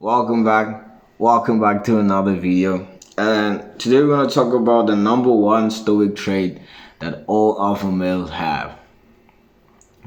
Welcome back to another video. And today we're gonna talk about the number one stoic trait that all alpha males have.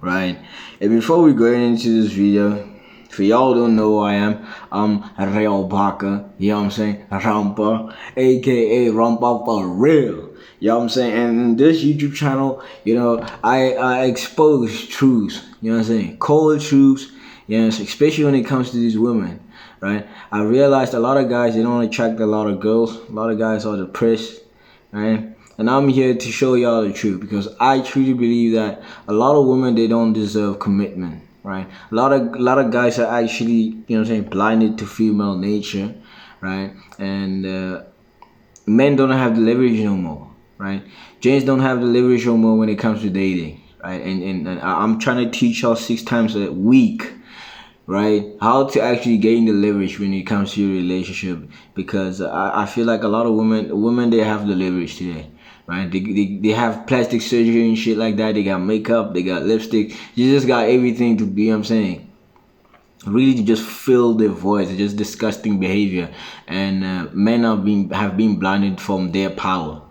Right? And before we go into this video, for y'all don't know who I am, I'm Real Baka, you know what I'm saying? Rampa, aka Rampa for real. You know what I'm saying? And in this YouTube channel, I expose truths, you know what I'm saying? Cold truths, especially when it comes to these women, right? I realized a lot of guys, they don't attract a lot of girls. A lot of guys are depressed, right? And I'm here to show y'all the truth because I truly believe that a lot of women, they don't deserve commitment, right? A lot of guys are actually, blinded to female nature, right? And men don't have the leverage no more, right? James don't have the leverage no more when it comes to dating, right? And I'm trying to teach y'all 6 times a week, right, how to actually gain the leverage when it comes to your relationship, because I feel like a lot of women they have the leverage today, right? They have plastic surgery and shit like that. They got makeup, they got lipstick, you just got everything to be, really to just fill their voice. It's just disgusting behavior, and men have been blinded from their power,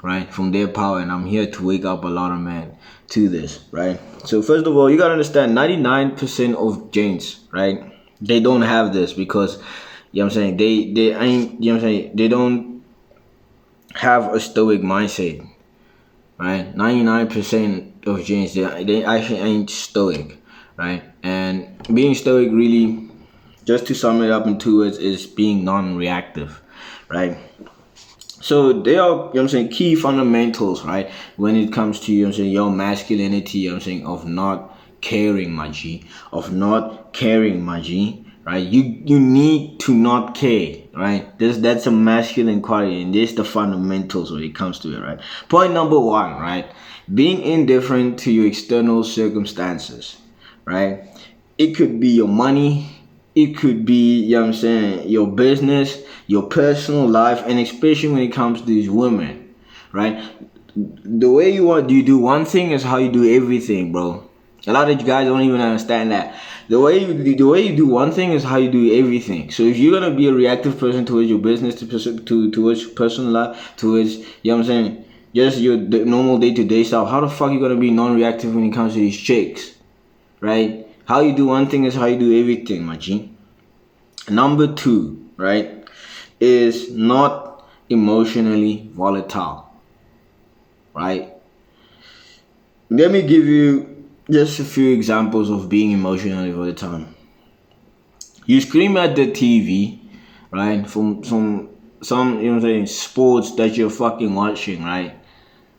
right? From their power. And I'm here to wake up a lot of men to this, right? So first of all, you gotta understand 99% of gents, right? They don't have this because they ain't, they don't have a stoic mindset, right? 99% of gents, they actually ain't stoic, right? And being stoic, really, just to sum it up in 2 words, is being non-reactive, right? So they are, key fundamentals, right? When it comes to, your masculinity, of not caring, my G, right? You need to not care, right? That's a masculine quality, and this is the fundamentals when it comes to it, right? Point number 1, right? Being indifferent to your external circumstances, right? It could be your money, it could be, your business, your personal life, and especially when it comes to these women, right? The way you do one thing is how you do everything, bro. A lot of you guys don't even understand that. The way you do one thing is how you do everything. So if you're gonna be a reactive person towards your business, towards your personal life, towards, just your normal day-to-day stuff, how the fuck you gonna be non-reactive when it comes to these chicks, right? How you do one thing is how you do everything, my G. Number 2, right, is not emotionally volatile, right? Let me give you just a few examples of being emotionally volatile. You scream at the TV, right, from some sports that you're fucking watching, right,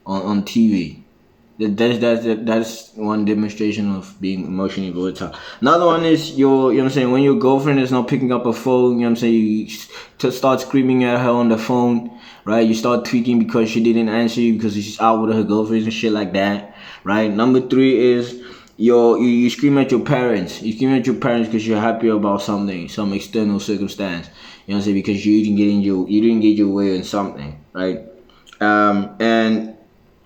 on TV. That's one demonstration of being emotionally volatile. Another one is when your girlfriend is not picking up a phone, you start screaming at her on the phone, right? You start tweaking because she didn't answer you because she's out with her girlfriends and shit like that, right? Number 3 is you scream at your parents. You scream at your parents because you're happy about something, some external circumstance. Because you didn't get your way on something, right? And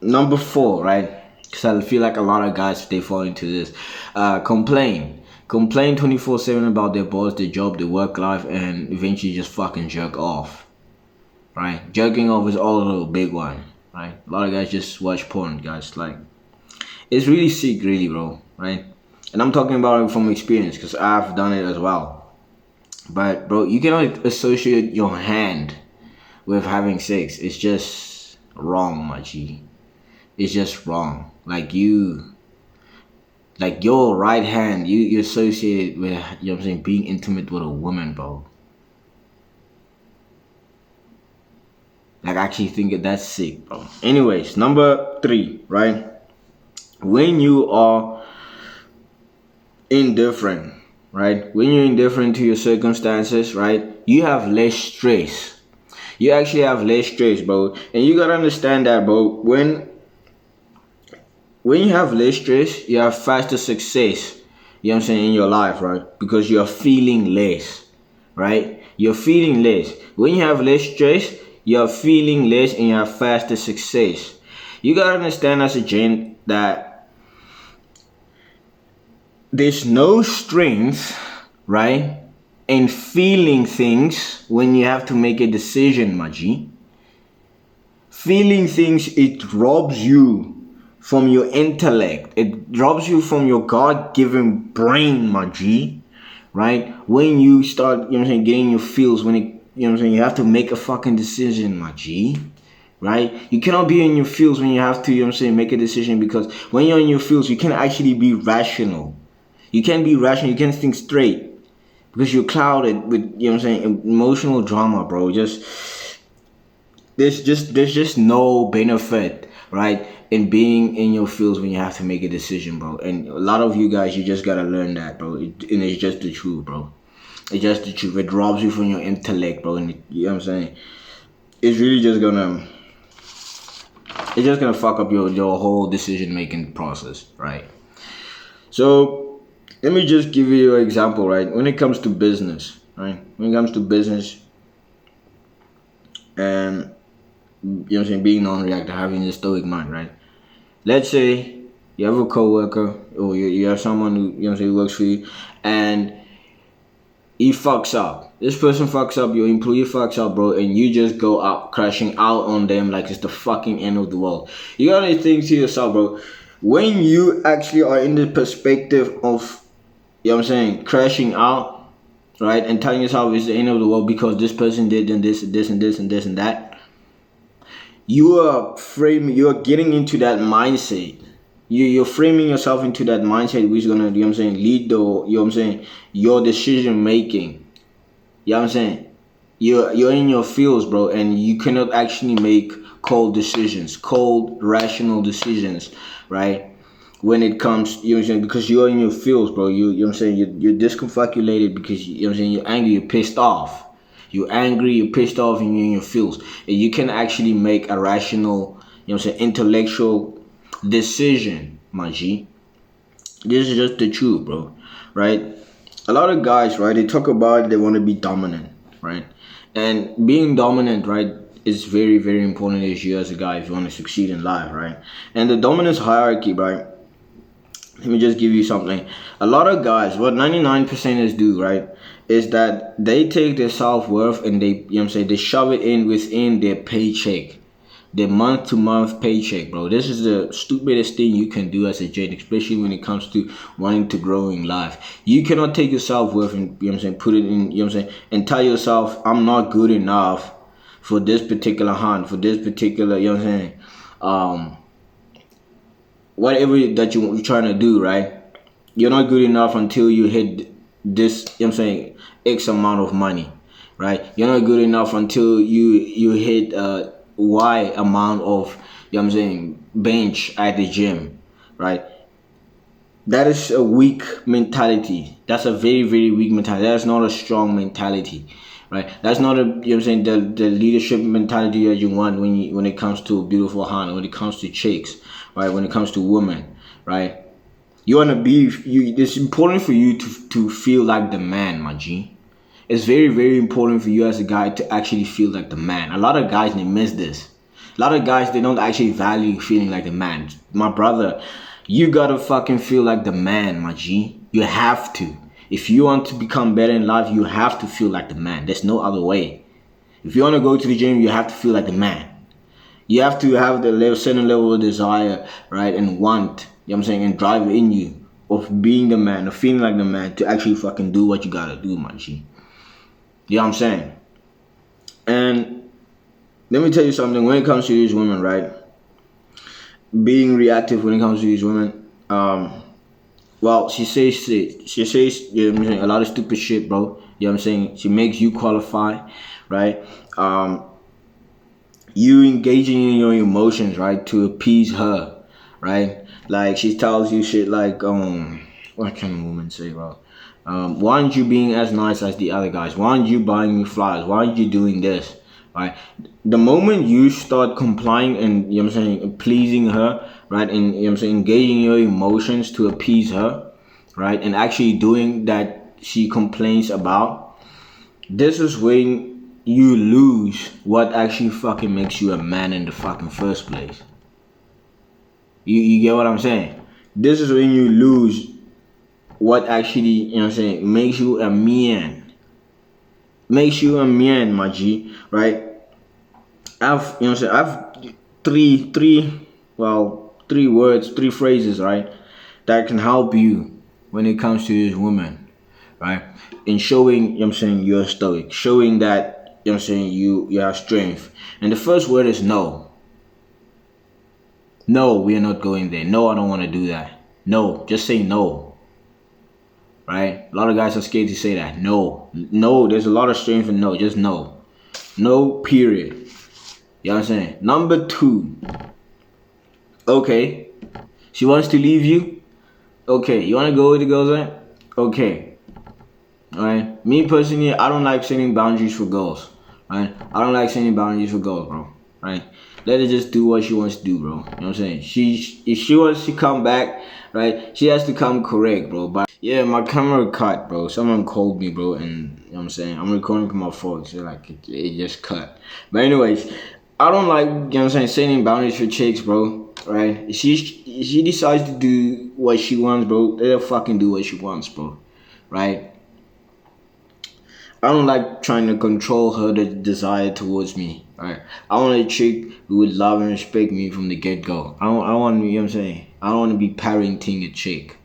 number 4, right? Because I feel like a lot of guys, they fall into this. Complain 24/7 about their boss, their job, their work life, and eventually just fucking jerk off, right? Jerking off is also a big one, right? A lot of guys just watch porn, guys. Like, it's really sick, really, bro, right? And I'm talking about it from experience because I've done it as well. But bro, you cannot associate your hand with having sex. It's just wrong, my G. It's just wrong. Like your right hand, you associate it with, being intimate with a woman, bro. Like, I actually think that's sick, bro. Anyways, number 3, right? When you are indifferent, right? When you're indifferent to your circumstances, right? You have less stress. You actually have less stress, bro. And you gotta understand that, bro. When you have less stress, you have faster success, in your life, right? Because you're feeling less, right? You're feeling less. When you have less stress, you're feeling less and you have faster success. You gotta understand as a gent that there's no strength, right, and feeling things when you have to make a decision, my G. Feeling things, it robs you from your intellect. It robs you from your God-given brain, my G. Right? When you start, getting your feels, when it, you have to make a fucking decision, my G. Right? You cannot be in your feels when you have to, make a decision, because when you're in your feels, you can actually be rational. You can't be rational, you can't think straight. Because you're clouded with, emotional drama, bro. There's just no benefit, right, in being in your feels when you have to make a decision, bro. And a lot of you guys, you just gotta learn that, bro. And it's just the truth, bro. It's just the truth. It robs you from your intellect, bro. And you know what I'm saying? It's really just gonna fuck up your whole decision making process, right? So let me just give you an example, right? When it comes to business, right? When it comes to business and being non-reactive, having a stoic mind, right? Let's say you have a coworker, or you have someone who works for you, and he fucks up. This person fucks up, your employee fucks up, bro, and you just go out crashing out on them like it's the fucking end of the world. You gotta think to yourself, bro, when you actually are in the perspective of, crashing out, right, and telling yourself it's the end of the world because this person did and this and this and this and this and that, you're getting into that mindset. You're framing yourself into that mindset, which is gonna, lead your decision making. You know what I'm saying? You're in your feels, bro, and you cannot actually make cold rational decisions, right? When it comes, because you're in your feels, bro. You're discombobulated because you're angry, you're pissed off. You're angry, you're pissed off, and you're in your feels. And you can actually make a rational, intellectual decision, my G. This is just the truth, bro. Right? A lot of guys, right, they talk about they want to be dominant, right? And being dominant, right, is very, very important as you as a guy if you want to succeed in life, right? And the dominance hierarchy, right? Let me just give you something. A lot of guys, what 99%ers do, right, is that they take their self-worth and they, they shove it within their paycheck, their month-to-month paycheck, bro. This is the stupidest thing you can do as a gent, especially when it comes to wanting to grow in life. You cannot take your self-worth and, put it in, and tell yourself, I'm not good enough for this particular hunt, for this particular, whatever that you're trying to do, right? You're not good enough until you hit this, X amount of money, right? You're not good enough until you hit Y amount of, bench at the gym, right? That is a weak mentality. That's a very, very weak mentality. That's not a strong mentality, right? That's not a, the leadership mentality that you want when it comes to a beautiful hand, when it comes to chicks, right? When it comes to women, right? You want to be, it's important for you to feel like the man, my G. It's very, very important for you as a guy to actually feel like the man. A lot of guys, they miss this. A lot of guys, they don't actually value feeling like the man. My brother, you gotta fucking feel like the man, my G. You have to. If you want to become better in life, you have to feel like the man. There's no other way. If you want to go to the gym, you have to feel like the man. You have to have the certain level of desire, right, and want, and drive in you of being the man, of feeling like the man to actually fucking do what you gotta do, my G. You know what I'm saying? And let me tell you something, when it comes to these women, right, being reactive when it comes to these women, well, she says a lot of stupid shit, bro. You know what I'm saying? She makes you qualify, right? You engaging in your emotions, right, to appease her, right? Like she tells you shit like, what can a woman say, bro? Why aren't you being as nice as the other guys? Why aren't you buying me flowers? Why aren't you doing this? Right? The moment you start complying and pleasing her, right, and engaging your emotions to appease her, right, and actually doing that she complains about, this is when you lose what actually fucking makes you a man in the fucking first place. You get what I'm saying? This is when you lose what actually, makes you a man. makes you a man, my G, right? I've, you know what I'm saying, I've three words, three phrases, right, that can help you when it comes to this woman, right? In showing, you know what I'm saying, you're stoic, showing that, you know what I'm saying, you have strength. And the first word is no. No, we are not going there. No, I don't want to do that. No, just say no. Right? A lot of guys are scared to say that. No. No, there's a lot of strength in no. Just no. No, period. You know what I'm saying? Number 2. Okay. She wants to leave you. Okay. You want to go with the girls, right? Okay. Alright? Me personally, I don't like setting boundaries for girls. Right? I don't like setting boundaries for girls, bro. Right? Let her just do what she wants to do, bro. You know what I'm saying? If she wants to come back, right, she has to come correct, bro. But yeah, my camera cut, bro. Someone called me, bro, and you know what I'm saying, I'm recording from my phone, so like it just cut. But anyways, I don't like, you know what I'm saying, setting boundaries for chicks, bro. Right? If she decides to do what she wants, bro, let her fucking do what she wants, bro. Right? I don't like trying to control her desire towards me. Right? I want a chick who would love and respect me from the get go. I want, you know what I'm saying, I don't want to be parenting a chick.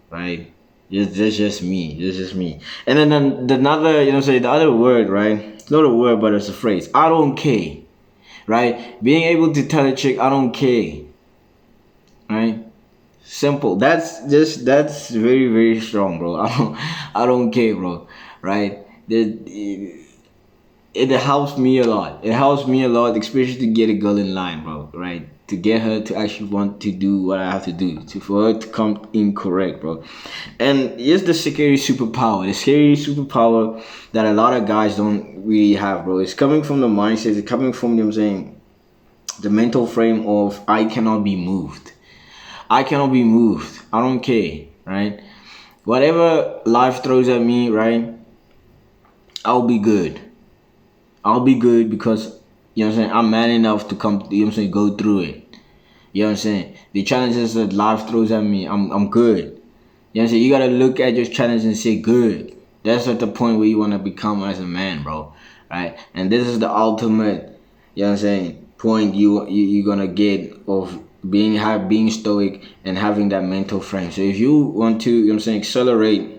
Right? That's just me. That's just me. And then another, you know what I'm saying, the other word, right? It's not a word, but it's a phrase. I don't care. Right? Being able to tell a chick, I don't care. Right? Simple. That's very, very strong, bro. I don't care, bro. Right? It helps me a lot. It helps me a lot, especially to get a girl in line, bro. Right? To get her to actually want to do what I have to do, for her to come in correct, bro. And it's the scary superpower. The scary superpower that a lot of guys don't really have, bro. It's coming from the mindset. It's coming from, you know what I'm saying, the mental frame of I cannot be moved. I cannot be moved. I don't care, right? Whatever life throws at me, right, I'll be good. I'll be good because, you know what I'm saying, I'm man enough to come, you know what I'm saying, go through it. You know what I'm saying? The challenges that life throws at me, I'm good. You know what I'm saying? You gotta look at your challenge and say good. That's at the point where you wanna become as a man, bro. Right? And this is the ultimate, you know what I'm saying, point you're gonna get of being stoic and having that mental frame. So if you want to, you know what I'm saying, accelerate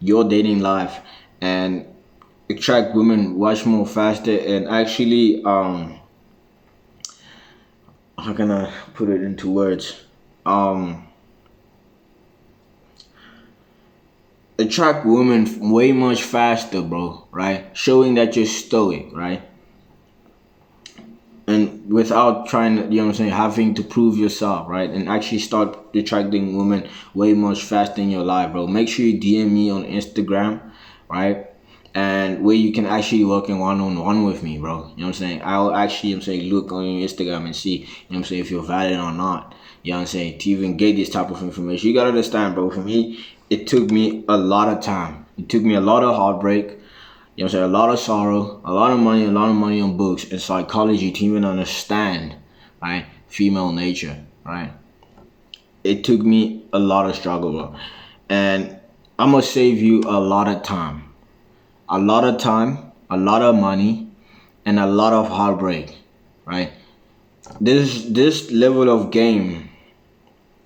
your dating life and attract women much more faster and actually how can I put it into words, attract women way much faster, bro, right? Showing that you're stoic, right? And without trying to, you know what I'm saying, having to prove yourself, right? And actually start attracting women way much faster in your life, bro. Make sure you DM me on Instagram, right? And where you can actually work in one-on-one with me, bro. You know what I'm saying? I'll actually, you know what I'm saying, look on your Instagram and see, you know what I'm saying, if you're valid or not. You know what I'm saying? To even get this type of information. You gotta understand, bro, for me, it took me a lot of time. It took me a lot of heartbreak. You know what I'm saying? A lot of sorrow, a lot of money on books and psychology to even understand, right, female nature, right? It took me a lot of struggle, bro. And I'm gonna save you a lot of time. A lot of time, a lot of money, and a lot of heartbreak, right? This level of game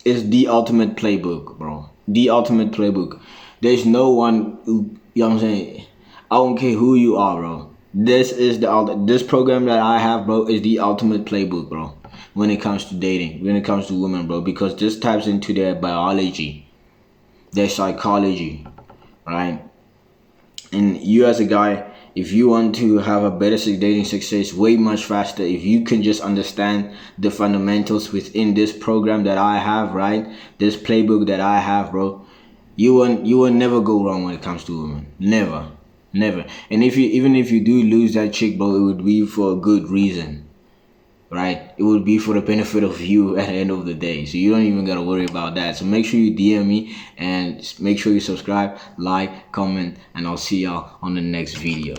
is the ultimate playbook, bro. The ultimate playbook. There's no one who, you know what I'm saying, I don't care who you are, bro. This program that I have, bro, is the ultimate playbook, bro. When it comes to dating, when it comes to women, bro, because this taps into their biology, their psychology, right? And you as a guy, if you want to have a better dating success way much faster, if you can just understand the fundamentals within this program that I have, right? This playbook that I have, bro, you will never go wrong when it comes to women. Never. And even if you do lose that chick, bro, it would be for a good reason. Right? It would be for the benefit of you at the end of the day. So you don't even gotta worry about that. So make sure you DM me and make sure you subscribe, like, comment, and I'll see y'all on the next video.